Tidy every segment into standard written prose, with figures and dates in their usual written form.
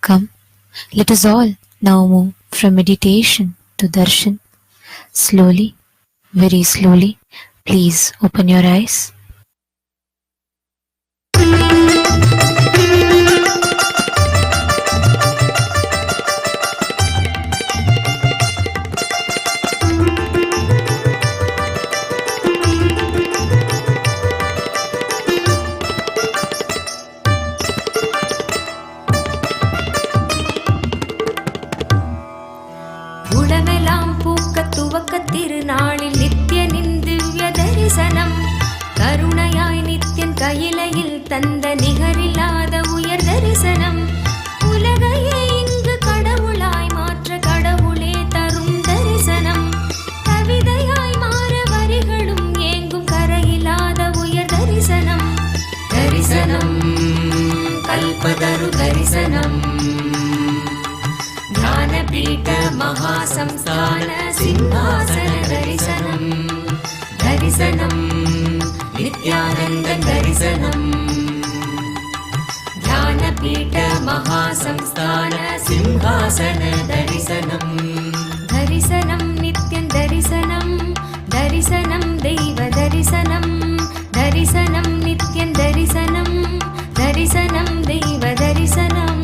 Come, let us all now move from meditation to darshan. Slowly, very slowly, please open your eyes. உலமெல்லாம் பூக்க துவக்க திருநாளில் நித்யனின் திவ்ய தரிசனம், கருணையாய் நித்யன் கையிலையில் தந்த நிகரில்லாத உயர் தரிசனம், உலகையே இங்கு கடவுளாய் மாற்ற கடவுளே தரும் தரிசனம், கவிதையாய் மாற வரிகளும் ஏங்கும் கரையில்லாத உயர் தரிசனம், தரிசனம் கல்பதரு தரிசனம், ஞானபீட மகாசம்ஸ்தான சிம்ஹாசன தரிசனம், தரிசனம் நித்யானந்த தரிசனம், ஞானபீட மகாசம்ஸ்தான சிம்ஹாசன தரிசனம், தரிசனம் நித்யன் தரிசனம், தரிசனம் தெய்வ தரிசனம், தரிசனம் நித்யன் தரிசனம், தரிசனம் தெய்வ தரிசனம்.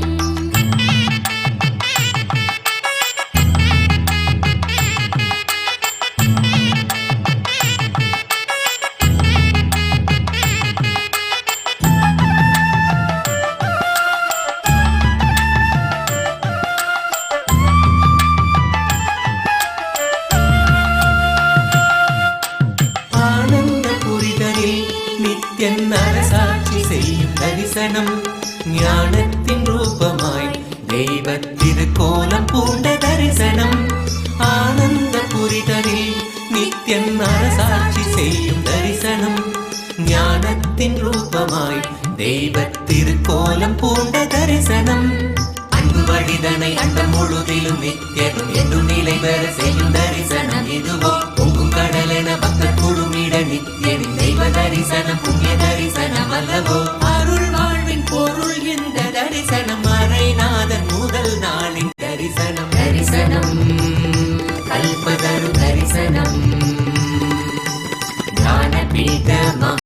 நித்யன் அரசாட்சி செய்யும் தரிசனம், ஞானத்தின் ரூபமாய் தெய்வ திருக்கோலம் பூண்ட தரிசனம், ஆனந்த புரிதலில் நித்யன் அரசாட்சி செய்யும் தரிசனம், ஞானத்தின் ரூபமாய் தெய்வ திருக்கோலம் பூண்ட தரிசனம், அன்பு வழிதனை அண்டம் முழுதிலும் நித்யனும் என்றும் நிலை பெற செய்யும் தரிசனம் இதுவோ, பொங்கும் கடலென பக்தர் குழுமிட நித்யனின் தெய்வ தரிசனம் புண்ணிய தரிசனம் அல்லவோ, அருள் வாழ்வின் பொருள் இந்த தரிசனம், மறைநாத